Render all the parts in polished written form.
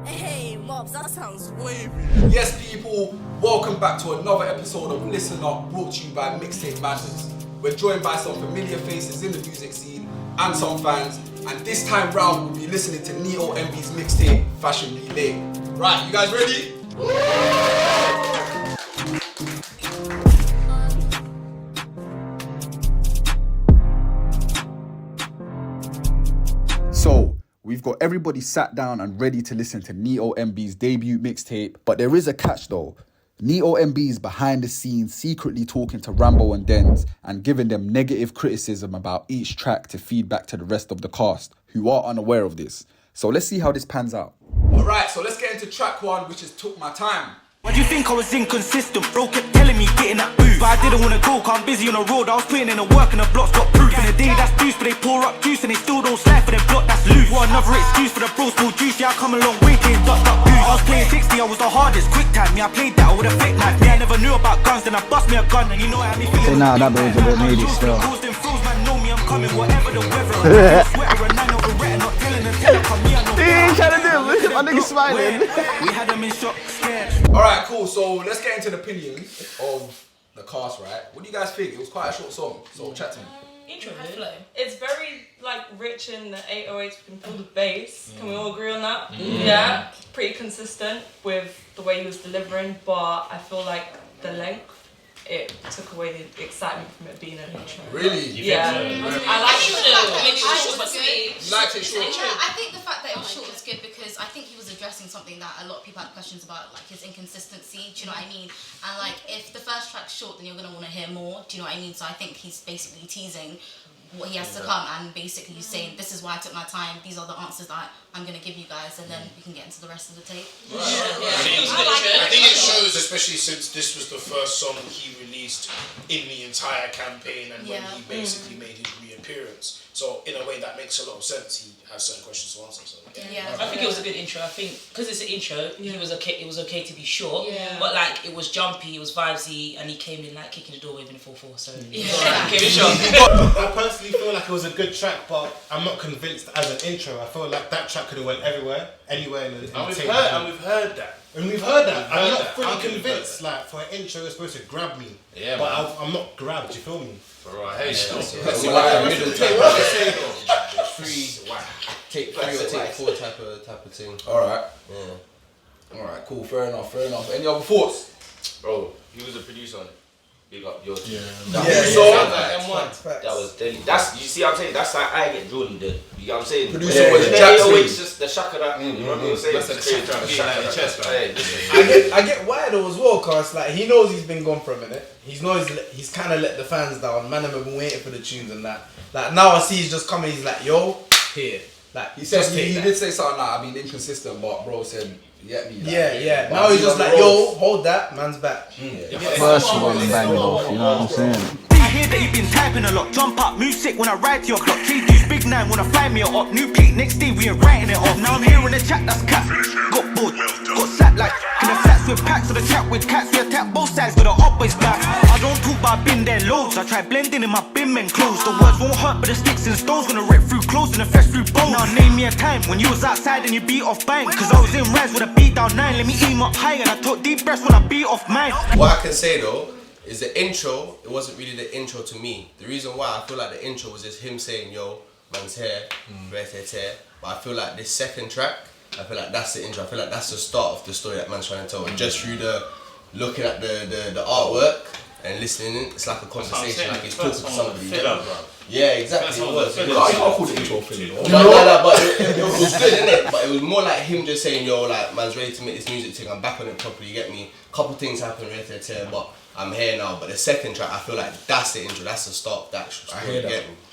Hey, Mobs, that sounds wavy. Yes, people, welcome back to another episode of Listen Up, brought to you by Mixtape Madness. We're joined by some familiar faces in the music scene and some fans, and this time round we'll be listening to NitoNB's mixtape, Fashionably. Right, you guys ready? So, we've got everybody sat down and ready to listen to NitoNB's debut mixtape, but there is a catch though. NitoNB is behind the scenes secretly talking to Rambo and Denz and giving them negative criticism about each track to feed back to the rest of the cast, who are unaware of this. So let's see how this pans out. Alright, so let's get into track one, which is Took My Time. Why do you think I was inconsistent? Bro kept telling me get in that booth, but I didn't wanna go, cause I'm busy on the road. I was putting in the work and the blocks got proof. In the day that's juice, but they pour up juice and they still don't slide for their block that's loose. What another excuse for the bros full juice? Yeah, I come a long way playing ducked up goose. I was playing 60, I was the hardest, quick time. Yeah, I played that with a fake knife. Yeah, I never knew about guns, then I bust me a gun, and you know how me feeling. Nah, that was a bit needy still. Man, know me, I'm coming, whatever the weather. Sweater and 9 over red, not telling them to come me. He ain't trying to do it. My nigga smiling. We had them in shock, scared. Alright, cool, so let's get into the opinions of the cast, right? What do you guys think? It was quite a short song, so chat to me. Intro flow. It's very rich in the 808s. We can feel the bass. Can we all agree on that? Yeah. Pretty consistent with the way he was delivering, but I feel like the length, it took away the excitement from it being an intro. Really? Yeah. I like it. I think the fact that it was short was good because I think he was addressing something that a lot of people had questions about, like his inconsistency. Do you know what I mean? And like, if the first track's short, then you're gonna want to hear more. Do you know what I mean? So I think he's basically teasing what he has to come, and basically he's saying, this is why I took my time, these are the answers that I'm going to give you guys, and then we can get into the rest of the tape. I think it shows, especially since this was the first song he released in the entire campaign and when he basically made his reappearance. So in a way that makes a lot of sense. He has certain questions to answer. So I think it was a good intro. I think because it's an intro, he was okay. It was okay to be short, but like it was jumpy, it was vibesy, and he came in like kicking the door, waving the 4-4. So came in short. I personally feel like it was a good track, but I'm not convinced as an intro. I feel like that track could have went anywhere in the tape. And we've heard that. I'm not fully convinced. Like for an intro, it's supposed to grab me. Yeah, but I'm not grabbed. You feel me? Right. Hey, Take 3 or take 4 type of thing. Alright. Yeah. Alright, cool, fair enough. Any other thoughts? Bro, he was a producer on it. Big up yours. That was deadly. That's, you see what I'm saying? That's how I get drawn in the, you know what I'm saying? Producer was it's just the shaka that, you know what I'm saying? That's the chest, I get why though as well, cause like he knows he's been gone for a minute. He's kind of let the fans down. Man, have been waiting for the tunes and that. Like now I see he's just coming. He's like, yo, here. Like he said he did say something like, I mean inconsistent, but bro said, get me. Yeah. Now he's just like, yo, hold that, man's back. First one banging off, you know what I'm saying? I hear that you've been typing a lot. Jump up, move sick when I ride to your clock. K2's big 9 wanna fly me up. New peak, next day we ain't writing it off. Now I'm here in the chat, that's cat. Got bored, got sat like in the flats with packs, or the chat with cats. We attack both sides with the always back. I don't talk about been there loads. I try blending in my bin men clothes. The words won't hurt, but the sticks and stones gonna rip through clothes and the flesh through bones. Now name me a time when you was outside and you beat off bang. Cause I was in rise with a beat down 9. Let me aim up high and I took deep breaths when I beat off mine. What I can say though, is the intro, it wasn't really the intro to me. The reason why I feel like the intro was just him saying, yo, man's here, red hair tear. But I feel like this second track, I feel like that's the intro. I feel like that's the start of the story that man's trying to tell. And just through the looking at the artwork and listening, it's like a conversation, like he's talking to somebody. Yeah, exactly. It was. I can't call it intro filler. But it was good, innit? But it was more like him just saying, yo, like man's ready to make this music thing. I'm back on it properly. You get me? Couple things happened, red hair tear, but I'm here now. But the second track, I feel like that's the intro. That's the start of that story.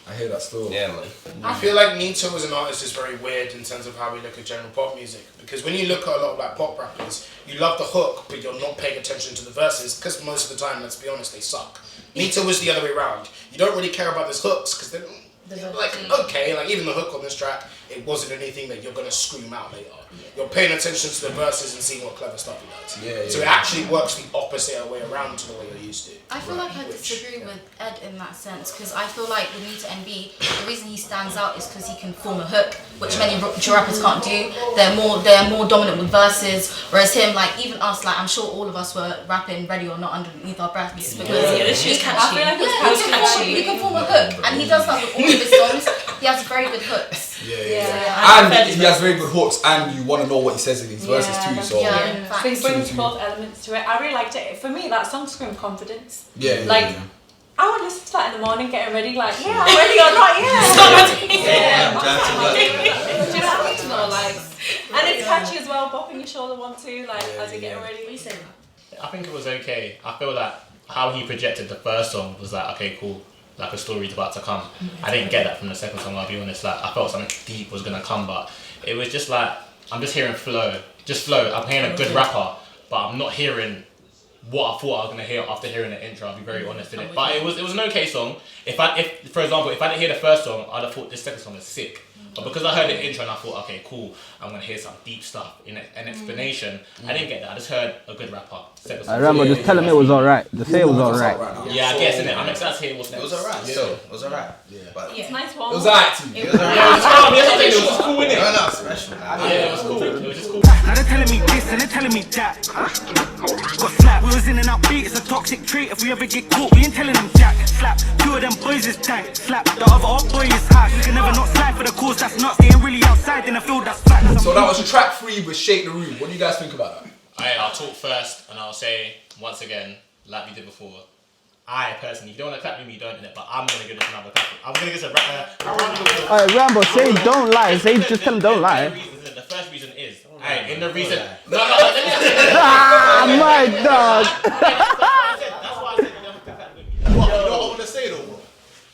I hear that still. Yeah, man. I feel like Nito as an artist is very weird in terms of how we look at general pop music. Because when you look at a lot of like pop rappers, you love the hook, but you're not paying attention to the verses because most of the time, let's be honest, they suck. Nito was the other way around. You don't really care about his hooks because they're like, okay, like even the hook on this track, it wasn't anything that you're gonna scream out later. You're paying attention to the verses and seeing what clever stuff he does. So it actually works the opposite way around to the way you're used to. I feel like I disagree with Ed in that sense, because I feel like with NitoNB, the reason he stands out is because he can form a hook, which many rappers can't do. They're more dominant with verses, whereas him, like even us, like I'm sure all of us were rapping Ready or Not underneath our breaths because he can form a hook, and he does that with all of his songs. He has very good hooks. And he has very good hooks, and you want to know what he says in his verses too. So he brings both elements to it. I really liked it. For me, that song screamed confidence. I would listen to that in the morning, getting ready, like, I'm ready or not, and it's catchy as well, bopping your shoulder one too, like, as you're getting ready. I think it was okay. I feel like how he projected the first song was like, okay, cool, like a story's about to come. I didn't get that from the second song, I'll be honest. Like, I felt something deep was gonna come, but it was just like, I'm just hearing flow. I'm hearing a good rapper, but I'm not hearing what I thought I was gonna hear after hearing the intro. I'll be very honest in it. But it was an okay song. If for example, if I didn't hear the first song, I'd have thought this second song was sick. But because I heard the intro and I thought, okay, cool, I'm gonna hear some deep stuff in an explanation. I didn't get that. I just heard a good rapper. Rambo, just tell him it was alright. Just say it was alright. Yeah, I guess innit. I'm excited to hear what's next. It was alright. Still, it was alright. But it's nice one. It was alright too. It was alright. It was just cool, innit? No, special. Yeah, it was cool. It was just cool. Now they're telling me this and they're telling me that. Got slapped, we was in and out beat, it's a toxic trait. If we ever get caught, we ain't telling them jack. Slap, two of them boys is tight. Slap, the other old boy is hot. We can never not slide for the cause that's nuts. They ain't really outside in the field, that's fact. So that was track 3 with Shake the Room. What do you guys think about that? I'll talk first and I'll say once again, like we did before, I personally, if you don't want to clap with me, don't, but I'm going to give this another clap. I'm going to give this a round of applause. Alright, Rambo, say don't lie. Just tell him don't lie. The first reason is, in the reason... Ah, my dog! That's why I said you don't have to clap with me. You know what I want to say though, bro?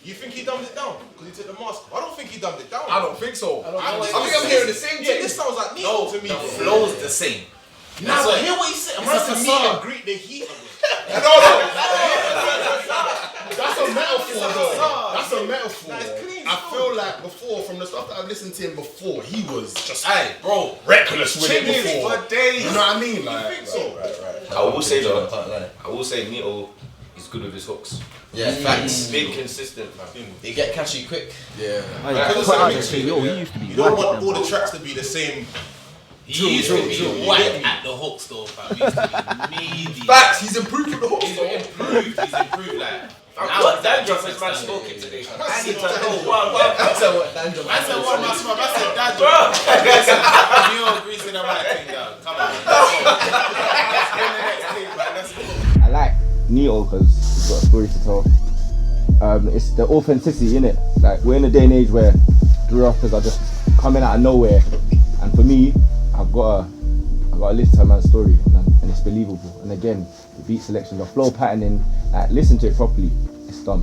You think he dumbed it down because he took the mask? I don't think he dumbed it down. I don't think so. I think I'm hearing the same thing. This sounds like Nito to me. The flow's the same. Nah, but hear what he said. I'm to meet and greet the heat. No. That's a metaphor though. That's a metaphor. I feel like before, from the stuff that I've listened to him before, he was just reckless with it before. You know what I mean? Like, think so? Right. I will say though, I will say Nito is good with his hooks. Yeah, facts. Big, consistent. They get catchy quick. Yeah. He used to be. You don't want all the tracks to be the same. He used to be white at the hooks though, fam. He used to be meaty. Facts, he's improved with the hooks. He's improved, like. Now Dandruff is man smoking today. I need to know what Dandruff. I said one last one. I said Dandruff. You all agree to the right thing, girl. Come on. Let's go. I like Nito because he's got a story to tell. It's the authenticity, innit? Like, we're in a day and age where rappers are just coming out of nowhere, and for me, I've got a listen to a man's story, and it's believable. And again, the beat selection, the flow patterning, like, listen to it properly, it's done.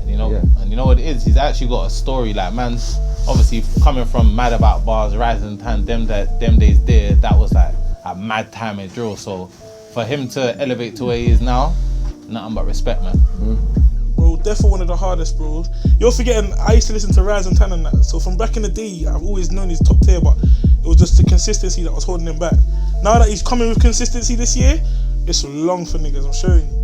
And you know what it is? He's actually got a story. Like, man's obviously coming from Mad About Bars, Rising Time, them days there, that was like a mad time at drill. So for him to elevate to where he is now, nothing but respect, man. Bro, definitely one of the hardest, bro. You're forgetting, I used to listen to Rise and Tan and that. So from back in the day, I've always known he's top tier, but it was just the consistency that was holding him back. Now that he's coming with consistency this year, it's long for niggas, I'm showing you.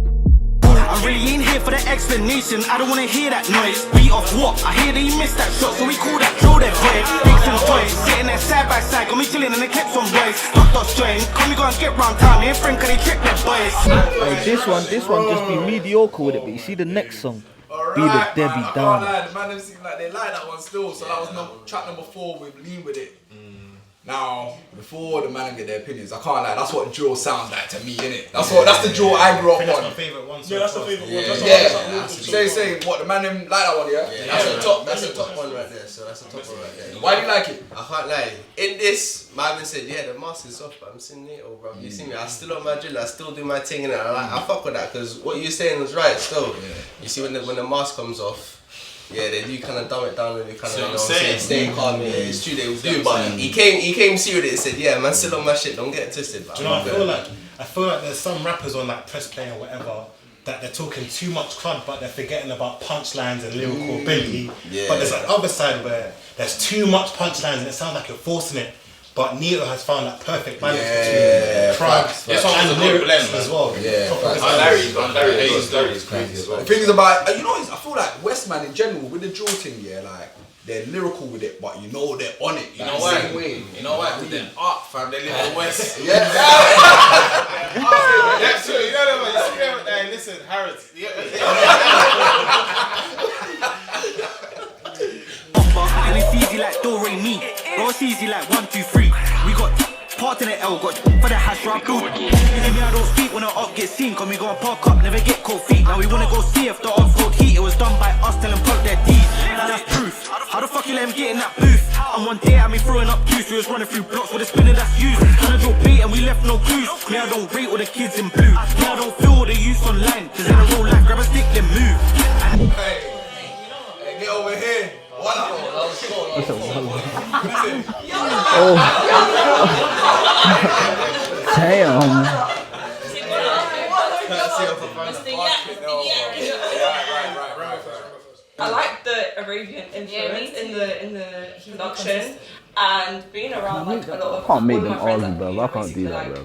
I really ain't here for the explanation, I don't wanna hear that noise. Beat off what? I hear that he missed that shot, so we call that drill that boy. Big and toys, sitting there side by side, got me chilling in the clips on boys. Hot dog strain, come we go and get round town, they ain't friend cause they check their boys. Hey, this one just be mediocre with it, but you see the next song, Be the Debbie Down. The man them seem like they like that one still, so that was track number 4 with Lean With It. Now, before the man get their opinions, I can't lie, that's what drill sounds like to me, innit? That's the drill I grew up on. That's my favourite one. Yeah, that's the favourite one. Yeah, say what, the man them like that one, yeah? That's the top one right there. So that's the top one right there. Why do you like it? I can't lie. In this, my man said, yeah, the mask is off, but I'm seeing Nito, bro. You see me? I still on my drill. I still do my thing, and I fuck with that because what you're saying is right. Still, you see when the mask comes off. Yeah, they do kind of dumb it down and they kind of stay calm. Yeah, it's true they will do, but he came serious with it and said, yeah, man, still on my shit. Don't get it twisted. Do you know what I feel like? I feel like there's some rappers on like Press Play or whatever that they're talking too much crud, but they're forgetting about punchlines and lyrical ability. Yeah. But there's that other side where there's too much punchlines and it sounds like you're forcing it. But Nito has found that perfect balance between crud and lyrics as well. Larry's crazy as well. The thing is about, you know, I feel like Westman in general with the drill thing, yeah, like they're lyrical with it, but you know they're on it. You know why? You know why? Because they're art, fam. They live in the West. Yeah. That's true. You know what? You see them? Hey, listen, Harrods. And it's easy like do re mi. Bro, it's easy like 1, 2, 3. We got part in the L, got for the hash rock. Me, I don't speak when the up get seen. Cause we gon' park up, never get cold feet. Now we wanna go see if the off road heat. It was done by us, tell them pump their D's. Now that's proof. How the fuck you let him get in that booth? And one day I me throwing up juice. We was running through blocks with a spinner that's used. Tryna draw bait and we left no clues. Me, I don't rate all the kids in blue. Me, I don't feel all the youths online. Cause in a real life, grab a stick, then move. Hey, get over here. Damn. I like the Arabian influence in the production and being around like a lot of. I can't make all them my friends, argue, bro. I can't do that, bro.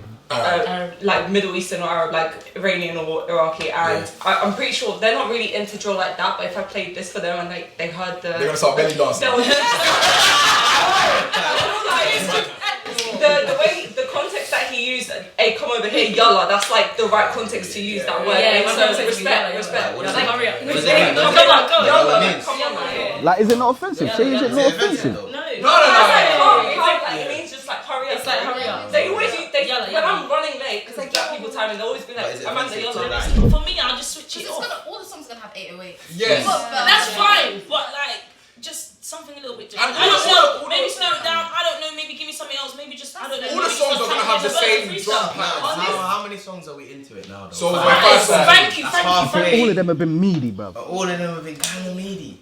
Like Middle Eastern or Arab, like Iranian or Iraqi, and I'm pretty sure they're not really into drill like that. But if I played this for them and they heard the, They're gonna start belly dancing. The way the context that he used, hey, come over here, yalla. That's like the right context to use that word. Yeah, so respect. Like, is it not offensive? Say, is it not offensive? No. It means just like hurry up. It's like hurry up. They always use, when I'm running late, because like black people time, and they always be like, Amanda, yalla. For me, I'll just switch it off. All the songs are gonna have 808. Yes. That's fine, but like, just something a little bit different. I don't know, maybe slow it down, I don't know, maybe give me something else, maybe just, I don't know. All the songs are gonna have the same drum pattern. How many songs are we into it now, though? So my first song. Thank you. All of them have been meaty, bro. All of them have been kind of meaty.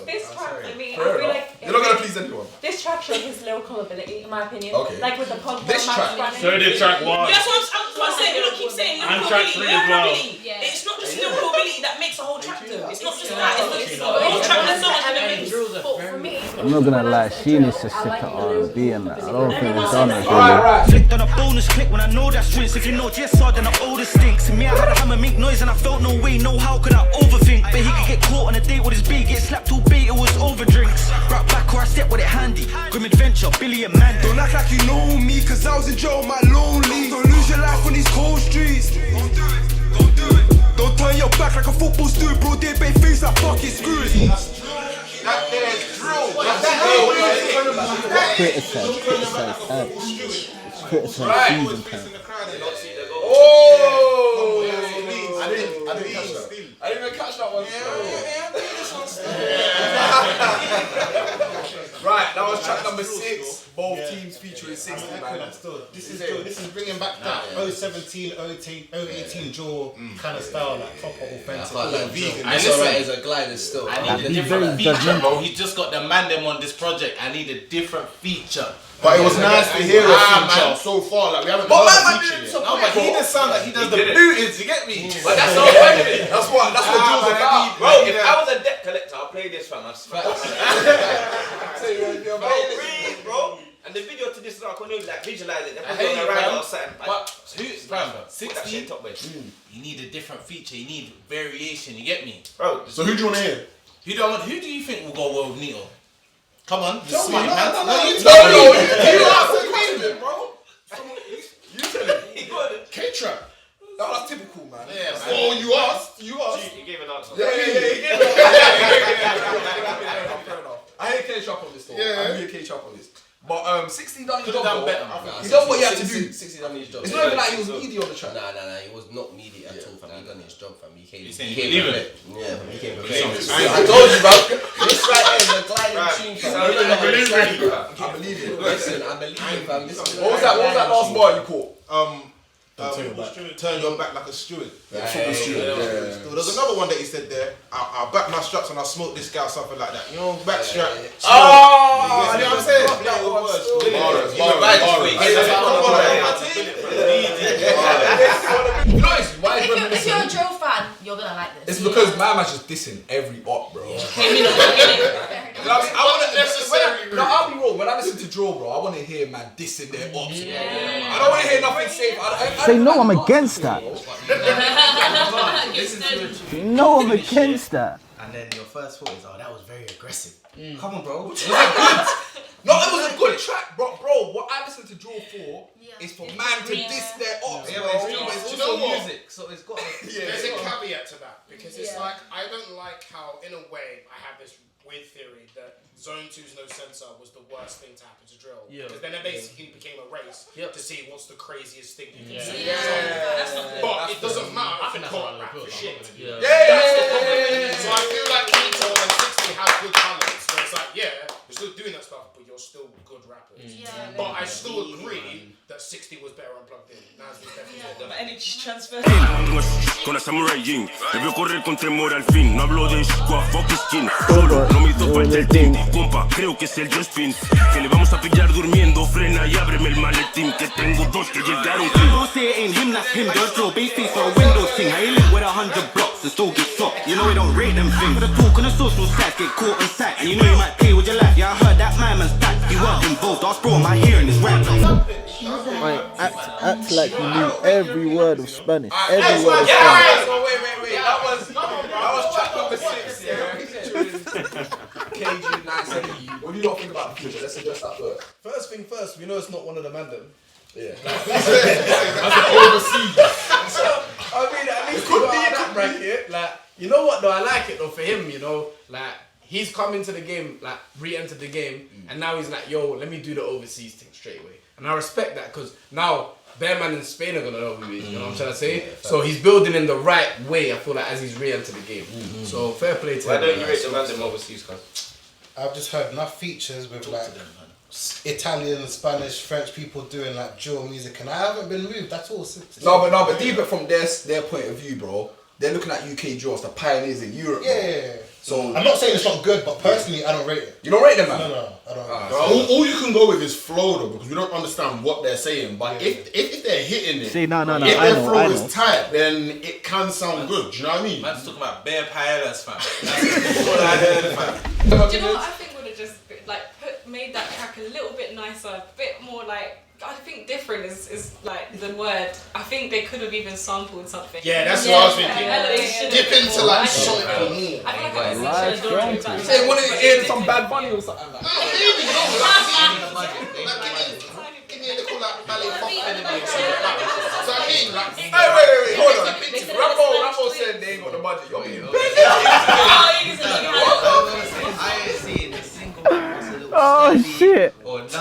This track for me, I feel like You're not gonna please anyone. this track showed his lyrical ability, in my opinion. Okay. Like with the punk. This track. So did track 1. That's what I'm saying. You don't keep saying And lyrical track ability. 3 as well. Yeah. It's not just lyrical ability that makes a whole track though. It's not just that. It's the whole track has so much elements. For me, I'm not gonna lie, she needs to stick to R&B and that. I don't think it's done it. Flicked on a bonus click when I know that's drinks. If you know just hard, then the older stinks. And me, I had a hammer make noise and I felt no way, no how could I overthink. But he could get caught on a date with his bait, get slapped all bait, it was over drinks. Right back or I step with it handy. Grim adventure, Billy and Mandy. Don't act like you know me, cause I was in jail, my lonely. Don't lose your life on these cold streets. Don't do it, don't do it. Don't turn your back like a football student, bro. They bait face like bucket screws. That there's drill. Criticize season time. Oh! I didn't catch that. I didn't even catch that one. Right, that was track number 6. Both teams featuring 60, man. This is bringing back that 017, 018 jaw kind of style, like proper authentic. Vegan. That's alright as a glider still. I need a different feature, bro. He just got the man them on this project. I need a different feature. But it was nice to hear a feature so far. Like we haven't heard a feature yet. No, but he just sounds like he does the bootings. You get me? But that's the whole point of it. That's what Jules about. Bro, if I was a debt collector, I'll play this, fam. I swear. Bro. And the video to this is I couldn't like visualize it. I hate you, man. But who's fam? 60. You need a different feature. You need variation. You get me, bro? So who do you want to hear? Who do you think will go well with Nito? Come on, Tell me, man. no, You you tell tell me. me. You ask the question, bro. You tell him. K-Trap. That's typical, man. Yeah, man. Oh, you asked. You gave an answer. Yeah. Fair enough. I hear K-Trap on this though. Yeah. I hear K-Trap on this. But 60 done his Could've job. done better. He done what he had to do. 60 done his job. It's not even like he was needy on the track. Nah, he was not needy at all, fam. He done his job, fam. He came believing prepared. it. Yeah, he came I prepared. I told you, bro. This right here is a gliding tune, fam. I believe it. Listen, I believe it, fam. What was that last bar you caught? Turn your back like a steward. Football steward. There's another one that he said there. I'll back my straps and I'll smoke this guy or something like that. You know, back strap. Oh, you know what I'm saying? If you're a drill fan, you're gonna like this. It's because my man's just dissing every op, bro. I'll be real. When I listen to drill, bro, I want to hear man dissing their ops. I don't want to hear nothing safe. Say no, I'm against that. No, I'm against that. And then your first thought is, oh, that was very aggressive. Come on, bro. Was it good? No, it was a good track, bro. What I listen to drill for is for man to diss their ops, bro. It's also music, so it's got. There's a caveat to that because it's like I don't like how, in a way, I have this weird theory that Zone 2's No Censor was the worst thing to happen to drill. Because then it basically became a race to see what's the craziest thing you can say. But it doesn't matter if you can't rap for shit. That's the problem. So I feel like Nito and 60 have good talents. So it's like, you're still doing that stuff, but you're still good rappers. But I still agree that 60 was better unplugged in. Nas was definitely The energy transfer. Con la Samurai Jean, me veo correr con temor al fin. No hablo de squad, fuck skin. Solo no me hizo falta el team. Compa, creo que es el Just Spin. Que le vamos a pillar durmiendo. Frena y ábreme el maletín. Que tengo dos que llegaron. People say it ain't him, that's him. Don't throw base face or a window thing. I ain't live with 100 blocks and still get shot. You know we don't rate them things. But the talk on the social side get caught on sight. And you know you might pay with your life. Yeah, I heard that my man's back. He weren't involved. Ask bro, my hearing is right. Right, act like you knew every word of Spanish. Every word of Spanish. So wait. That was track number 6. KG970. What do you not think about the future? Let's address that first. First thing first, we know it's not one of the man them. Yeah. That's overseas. So, I mean, at least could be in that bracket. Like, you know what though? I like it though for him. You know, like he's come into the game, like re-entered the game, and now he's like, yo, let me do the overseas thing straight away. And I respect that because now their man in Spain are gonna know who he is. You know what I'm trying to say? So he's building in the right way. I feel like as he's re-entered the game. So fair play to him. Why don't you rate the man them overseas, cuz? I've just heard enough features with like Italian, Spanish, French people doing like drill music, and I haven't been moved at all. No, but deep it from their point of view, bro. They're looking at UK drills, the pioneers in Europe. Yeah. So I'm not saying it's not good, but personally, I don't rate it. You don't rate them, man? No, I don't rate it. All you can go with is flow though, because we don't understand what they're saying. But if they're hitting it, See, no, if I their know, flow I know. is tight, then it can sound good. Do you know what I mean? Man's talking about bare paellas, fam. That's all I heard, fam. Do you know what I think would have just like made that track a little bit nicer, a bit more like. I think different is like the word. I think they could have even sampled something. Yeah, that's what I was thinking. Dip into like something more. I feel like Say, want to hear some Bad Bunny or something like that? Give me a little like ballet pop enemy or something like that. So I mean, like. Hey, wait, hold on. Rambo said they ain't got the budget. You're being I ain't seen a single person Oh shit! or nothing.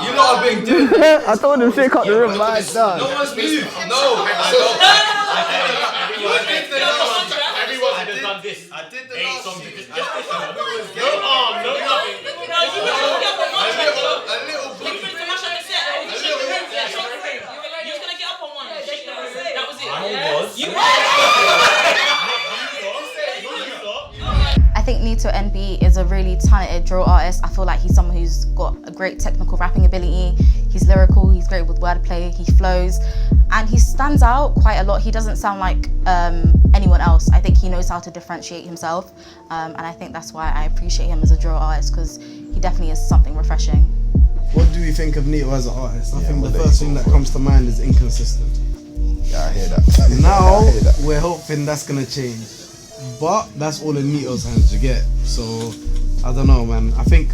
You lot have been doing I told him to cut the room, man. Done. No one's moved. No, I Everyone has done this. I did the 8 last songs. year. Just no arm, no nothing. A little bit. You was gonna get up on one. That was it. I think NitoNB is a really talented drill artist. I feel like he's someone who's got a great technical rapping ability. He's lyrical, he's great with wordplay, he flows, and he stands out quite a lot. He doesn't sound like anyone else. I think he knows how to differentiate himself, and I think that's why I appreciate him as a drill artist, because he definitely is something refreshing. What do you think of Nito as an artist? I think the first thing that comes to mind is inconsistent. Yeah, I hear that. Now, we're hoping that's going to change. But that's all in Nito's hands, you get. So, I don't know, man. I think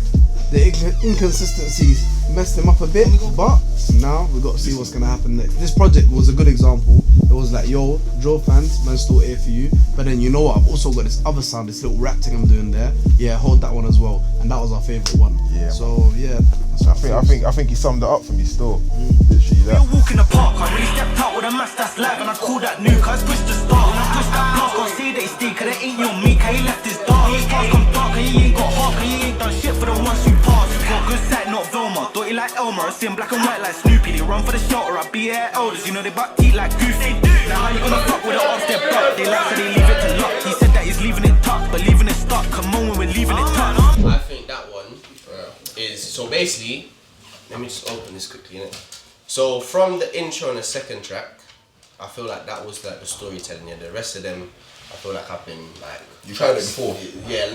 the inconsistencies messed him up a bit, but now we've got to see what's going to happen next. This project was a good example. It was like, yo, drill fans, man, still here for you. But then, you know what? I've also got this other sound, this little rap thing I'm doing there. Yeah, hold that one as well. And that was our favourite one. Yeah. So, yeah. I think he summed it up for me still. Literally that. We'll walk in the park, I really stepped out with a mask that's live, and I call that new, cause push the start. When I push that block, can't say that he stay, cause it ain't your me, cause he left his dark. His past come dark, and he ain't got heart, cause he ain't done shit for the ones who passed. Got good sight, not Velma, dirty like Elmer, I see him black and white like Snoopy. They run for the show, salt or I be at elders. You know they butt teeth like Goofy. Now how you gonna fuck with it off their butt? They like so they leave it to luck. He said that he's leaving it tucked, but leaving it stuck. Come on when we're leaving it tucked. I think that one is, so basically, let me just open this quickly, innit? So from the intro and the second track, I feel like that was like the storytelling. Yeah, the rest of them, I feel like I've been like. You heard it before? Yeah,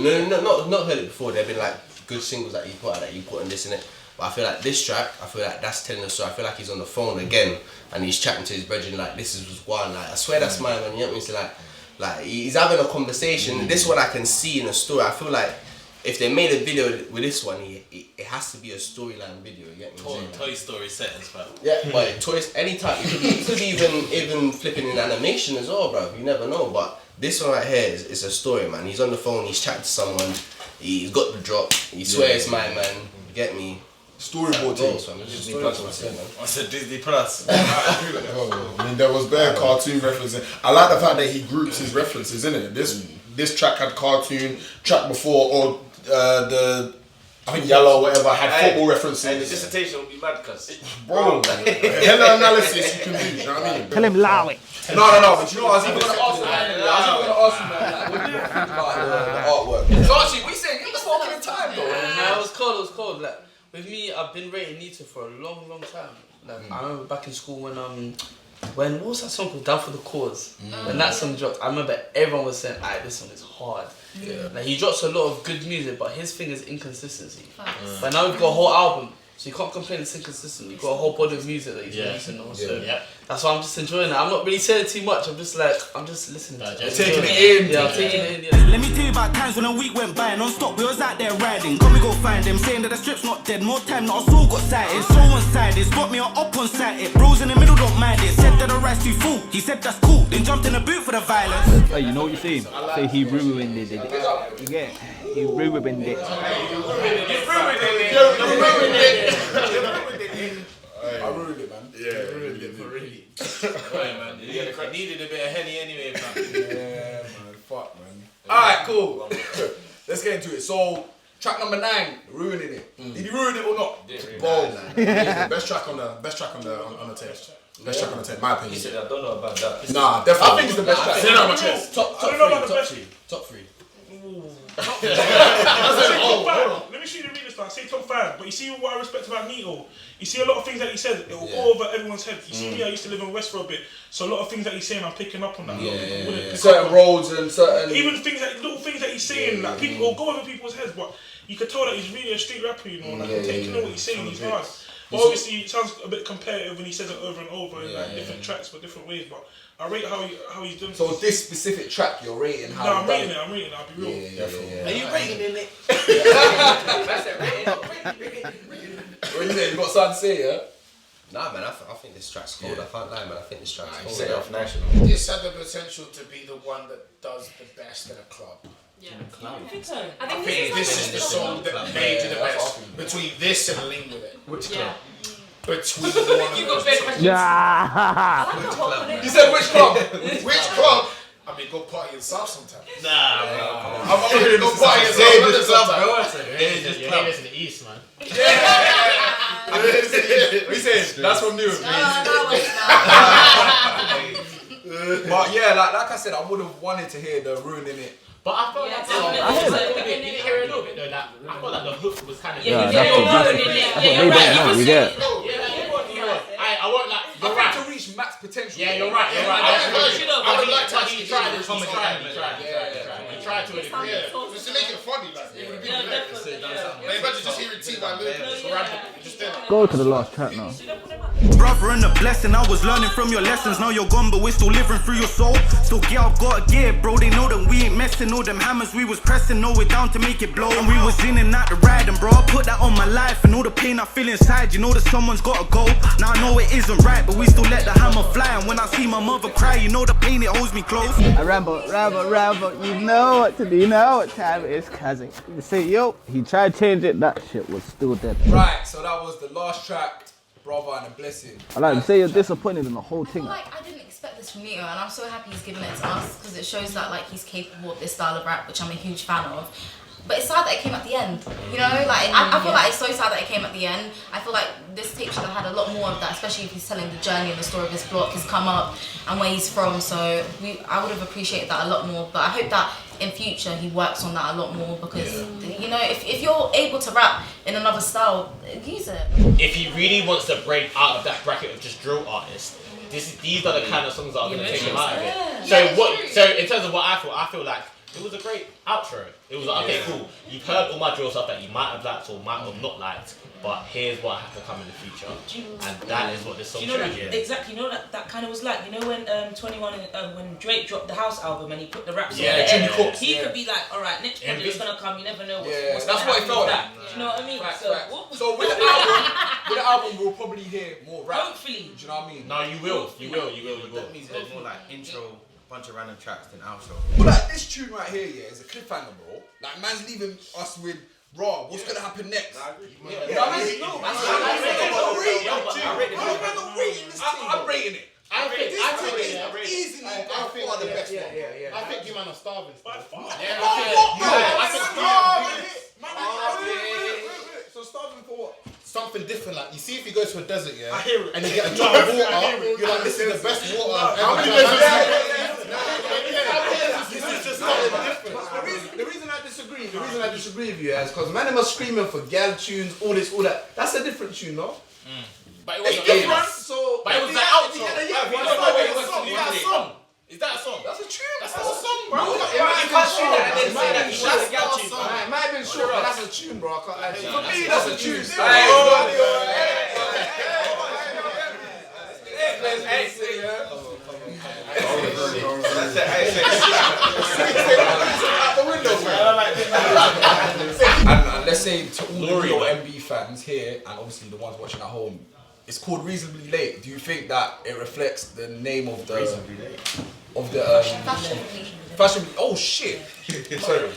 not heard it before. They've been like good singles that you put out, that you put on this in it. But I feel like this track, I feel like that's telling the story. I feel like he's on the phone again and he's chatting to his brethren like this is one. Like I swear that's my man. You know what I mean? So like he's having a conversation. This one I can see in a story. I feel like if they made a video with this one, it has to be a storyline video. You get me? Toy Story settings, bro. Yeah, but toys anytime. It could even flipping in animation as well, bro. You never know. But this one right here is a story, man. He's on the phone. He's chatting to someone. He's got the drop. He swears, my man. You get me? Storyboard team. Disney Plus. I said Disney Plus. I mean, there was bare cartoon references. I like the fact that he groups his references in it. This track had cartoon. Track before, or I think Yellow or whatever had football references. And the dissertation will be mad, cuz. Bro, hella analysis you can do. You know what I mean? Tell him allow it. No, but you know what I was even going to ask you, man. Like, what do you think about the artwork? So actually, we saying it was fucking time, though. Nah, it was cold. Like, with me, I've been rating Nito for a long time. Like, I remember back in school when what was that song called? Down for the Cause. When that song dropped, I remember everyone was saying, "Alright, this song is hard." Yeah. Like he drops a lot of good music, but his thing is inconsistency. But now we've got a whole album, so you can't complain it's inconsistent. You've got a whole body of music that he's releasing now. So that's why I'm just enjoying it. I'm not really saying too much. I'm just listening to it. Taking it in. Yeah, I'm taking it in. Let me tell you about times when a week went by non-stop. We was out there riding. Come we go find them, saying that the strip's not dead. More time, not a soul got sighted. So one-sided, spot me up on sighted. Bros in the middle don't mind it. Said that the rice too full. He said that's cool. Then jumped in the boot for the violence. Hey, you know what you're saying? Say he ruined it. You get it? He ruined it. I ruined it, man. Yeah, ruined it for really. Right, man. It needed a bit of Henny anyway, man. Yeah, man. Fuck, man. Alright, cool. Let's get into it. So, track number 9, ruining it. Did he ruin it or not? Bold. Best track on the tape. Best track on the tape, my opinion. He said, I don't know about that. Nah, definitely. I think it's the best track. Sit on my chest. Top 3. Let me show you the readers now. Say top 5. But you see what I respect about Nito? You see a lot of things that he says, it will go over everyone's head. You see me, I used to live in West for a bit, so a lot of things that he's saying, I'm picking up on that. Certain roads and certain... Even little things that he's saying, like people will go over people's heads, but you can tell that he's really a street rapper, you know, like taking in what he's saying, he's hard. But obviously it sounds a bit competitive when he says it over and over in like different tracks but different ways, but I rate how he's done. So this specific track you're rating how? No, I'm rating it, I'll be real. Yeah. Are you rating it? That's it, What you you got something to say, yeah? Nah, man, I think this track's cold. I can't lie, man. I think this track's cold. Set off national. This had the potential to be the one that does the best in a club. Yeah. I think so. I think this is the song that made it the best. Between this and Lean With It. Which club? Between one You got big questions. Yeah. You said which club? Which club? I mean, go party in South sometime. Nah, I'm gonna go party in South sometime. You're hearing this in the East, man. We said that's from New York. But yeah, like I said, I would have wanted to hear the ruining it. But I felt like you didn't hear it a little bit though. Like, I felt like the hook was kind of. Yeah, that's what you get. I won't like. You're right. To reach max potential. Yeah, you're right. I would like to actually try this. He tried to a degree. Just to make it funny, like it would be hilarious. Imagine just hearing T.Y. Lewis randomly just there. Go to the last track now. Brother and a blessing, I was learning from your lessons. Now you're gone, but we're still living through your soul. Still get up, gotta get it, bro. They know that we ain't messing. All them hammers we was pressing, know we're down to make it blow. And we was in and out the riding, bro. I put that on my life and all the pain I feel inside. You know that someone's gotta go. Now I know it isn't right, but we still let the hammer fly. And when I see my mother cry, you know the pain, it holds me close. Rambo, you know what to do, you know what time it is, cousin. You say, yo, he tried to change it, that shit was still dead. Right, so that was the last track, Brother and a Blessing. I like to say you're disappointed in the whole thing. I didn't expect this from Nito, and I'm so happy he's given it to us because it shows that like he's capable of this style of rap, which I'm a huge fan of. But it's sad that it came at the end. You know, like I feel like it's so sad that it came at the end. I feel like this tape should have had a lot more of that, especially if he's telling the journey and the story of his block, his come up, and where he's from. So I would have appreciated that a lot more. But I hope that in future he works on that a lot more because you know, if you're able to rap in another style, use it. If he really wants to break out of that bracket of just drill artists, these are the kind of songs that are going to take him out of it. So in terms of what I feel like it was a great outro. It was like, okay, cool. You've heard all my drill stuff that you might have liked or might have not liked, but here's what has to come in the future, and that is what this song should be. Exactly. You know that kind of was like. You know when 21 when Drake dropped the House album and he put the raps on the end. He could be like, all right, next project's gonna come. You never know what's that's gonna what it felt like. Do you know what I mean? So with the album, we'll probably hear more rap. Hopefully. Do you know what I mean? No, you will. That means there's more like intro, bunch of random tracks than outro. But like this tune right here, is a cliffhanger, bro. Like man's leaving us with raw. What's gonna happen next? I'm rating it. I think it's easily by far the best one. I think you man are starving. So starving for what? Something different, like you see if you go to a desert, and you get a jar of water, you're like, this is the best water I've ever This is just something different. The reason I disagree with you is because man was screaming for gal tunes, all this, all that. That's a different tune, no? But it wasn't different. So but it was the outro. Is that a song? Is that a song? That's a tune. That's a song, bro. It might have been short, but that's a tune, bro. I can't lie to you. For me, that's a tune. And let's say to all the NB fans here, and obviously the ones watching at home, it's called Reasonably Late. Do you think that it reflects the name of the Fashionably? Oh shit! Sorry.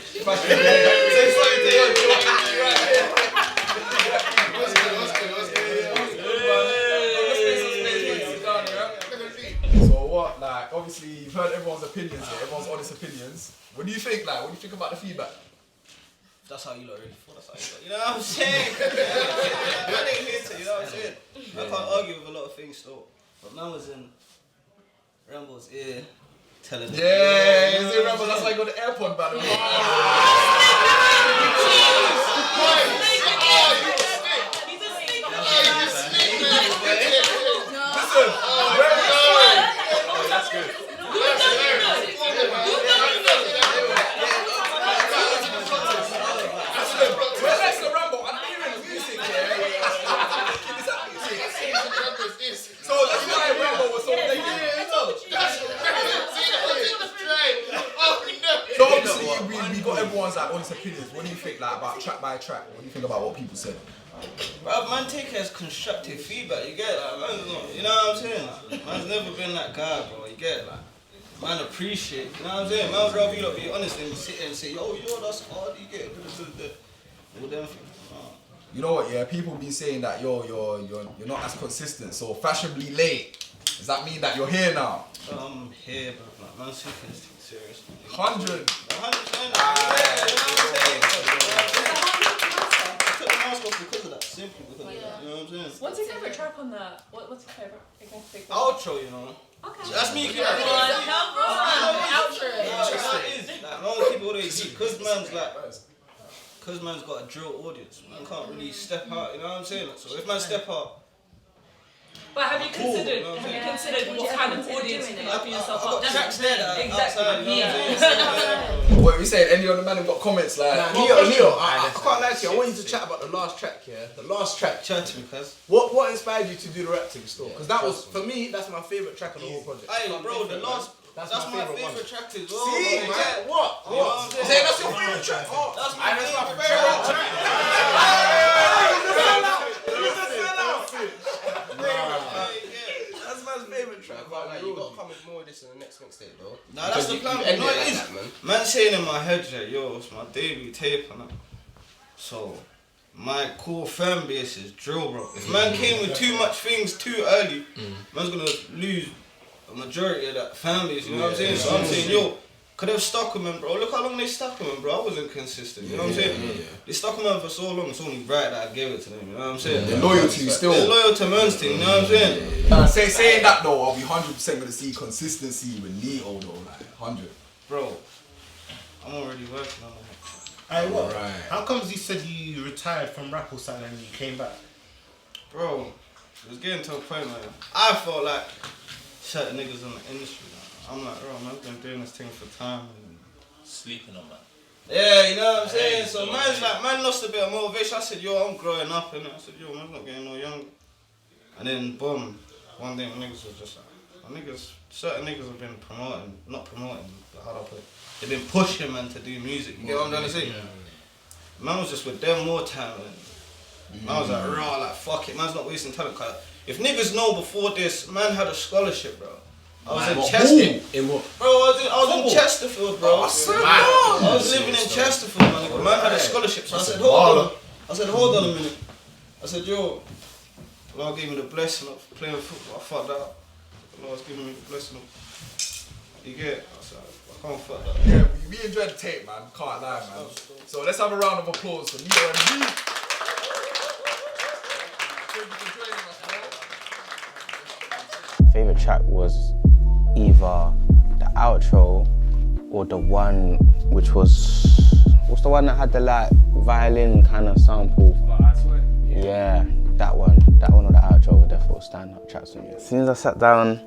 So what? Like, obviously you've heard everyone's opinions here, everyone's honest opinions. What do you think? Like, what do you think about the feedback? That's how you lot really feel. That's how you lot. You know what I'm saying? I ain't here to. You know what I'm saying? I can't argue with a lot of things still. But man was in Rambo's ear telling him. Yeah, he's in Rambo. That's why he got the AirPod battle. Listen, that's good. Where's the Rambo? I'm hearing the music here. Is that music? So that's why Rambo was so So obviously we got everyone's like honest opinions. What do you think like about track by track? What do you think about what people said? Bro, man, take it as constructive feedback. You get it? Like, man's not, you know what I'm saying? Like, man's never been that guy, bro. You get it? Like, man, appreciate. You know what I'm saying? Man's rather you lot be honest and sit there and say, yo, that's hard. You get it? All them things. You know what? Yeah, people be saying that you're not as consistent. So fashionably late. Does that mean that you're here now? I'm here, bro. Like, man's taking this thing serious. 100. 100%. Because of that, simply because of that. You know what I'm saying? What's your favourite track on the? What's your favourite? Outro, you know. Okay. That's me. Outro. Like, most people always see, because man's got a drill audience, man can't really step out, you know what I'm saying? So if man step out. But have you considered what kind of audience you're opening yourself up? Tracks there that exactly. What are we saying? Any of the men have got comments like? Neo, I can't lie to you. I want you to chat about the last track here. The last track. Chat to me, cuz. What inspired you to do the rap thing still? Because that was, for me, that's my favourite track of the whole project. Hey, bro, the last. That's my favourite track as well. See, man. What? You know what I'm saying? Say that's your favourite track. That's my favourite track. That's my favourite track. You got to come with more of this in the next mixtape, though. Nah, that's the plan. You know what it is? Man saying in my head, yo, it's my debut tape, and so my core fan base is drill, bro. If man came with too much things too early, man's gonna lose a majority of that fan base. You know what I'm saying? So I'm saying, yo, Could have stuck with him, bro. Look how long they stuck with him, bro. I wasn't consistent, you know what I'm saying? They stuck with him for so long, it's only right that I gave it to them, you know what I'm saying? They're loyal to you still. They're loyal to Mern's thing, you know what I'm saying? Saying that though, I'll be 100% gonna see consistency with Nito though, like 100. Bro, I'm already working on it. Hey, what? Right. How comes you said you retired from rap or something and you came back? Bro, it was getting to a point, man. I felt like certain niggas in the industry, man. I'm like, bro, man, I've been doing this thing for time. And sleeping on man. Yeah, you know what I'm saying? So man's like, man lost a bit of motivation. I said, yo, I'm growing up, and I said, yo, man's not getting no younger. And then, boom, one day my niggas was just like, certain niggas have been not promoting, but how do I put it? They've been pushing man to do music, you get what I'm trying to say? Yeah. Man was just with them more time, and I was like, raw, like, fuck it, man's not wasting talent. Cause if niggas know before this, man had a scholarship, bro. I was in Chesterfield. In what? Bro, I was in Chesterfield, bro. I was living in Chesterfield, man. The man had a scholarship, so I said, hold on a minute. I said, yo, Lord gave me the blessing of playing football. I fucked that up. The Lord's giving me the blessing of, you get it? I said, I can't fuck that up. Yeah, we enjoyed the tape, man. Can't lie, man. So let's have a round of applause for NitoNB. Favorite track was either the outro or the one which was, what's the one that had the like violin kind of sample? Yeah, that one or the outro were definitely stand-up tracks for me. As soon as I sat down,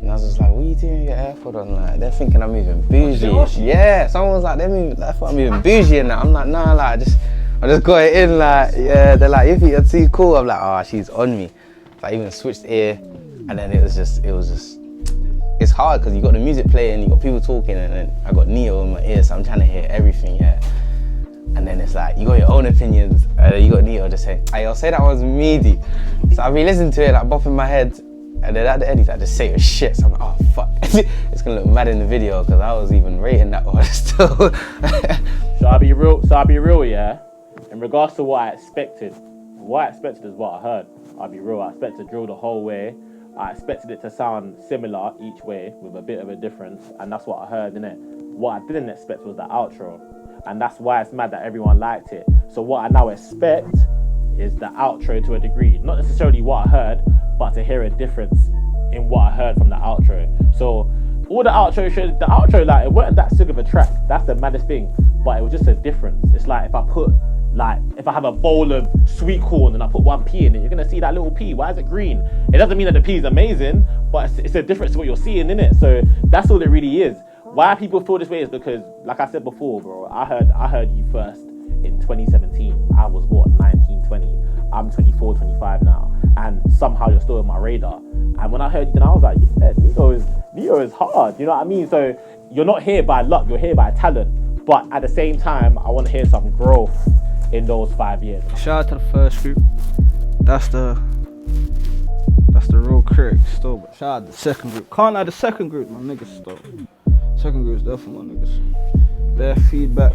and I was just like, what are you doing with your AirPod on? Like, they're thinking I'm moving bougie. Yeah, someone was like, they thought I'm moving bougie and that. I'm like, nah, like, I just got it in, like, yeah, they're like, if you're too cool, I'm like, oh, she's on me. So I even switched ear, and then it was just, it's hard because you got the music playing, you got people talking, and then I got Neo in my ear, so I'm trying to hear everything, yeah. And then it's like, you got your own opinions, and then you got Neo just saying, hey, I'll say that one's meaty. So I'll be listening to it, like, bopping my head, and then at the end, he's like, just say your shit. So I'm like, oh, fuck. It's gonna look mad in the video, because I was even rating that one still. So I'll be real, yeah? In regards to what I expected is what I heard. I'll be real, I expected to drill the whole way. I expected it to sound similar each way with a bit of a difference, and that's what I heard, innit? What I didn't expect was the outro, and that's why it's mad that everyone liked it. So what I now expect is the outro to a degree. Not necessarily what I heard, but to hear a difference in what I heard from the outro. So all the outro, like, it wasn't that sick of a track. That's the maddest thing, but it was just a difference. It's like if I have a bowl of sweet corn and I put one pea in it, you're gonna see that little pea. Why is it green? It doesn't mean that the pea is amazing, but it's a difference to what you're seeing in it. So that's all it really is. Why people feel this way is because, like I said before, bro, I heard you first in 2017. I was 19, 20. I'm 24, 25 now, and somehow you're still on my radar. And when I heard you, then I was like, yeah, Nito is hard. You know what I mean? So you're not here by luck. You're here by talent. But at the same time, I want to hear some growth in those 5 years. Shout out to the first group. That's the real critics still. But shout out to the second group. Can't lie, the second group, my niggas still. Second group is definitely my niggas. Bare feedback,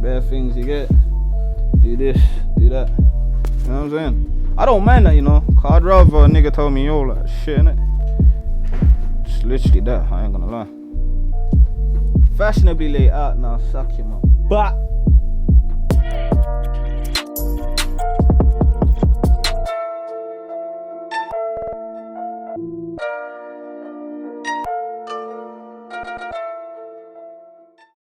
bare things you get. Do this, do that. You know what I'm saying? I don't mind that, you know. Cause I'd rather a nigga tell me, yo, like, shit, innit? Just literally that, I ain't gonna lie. Fashionably laid out now, suck him up. But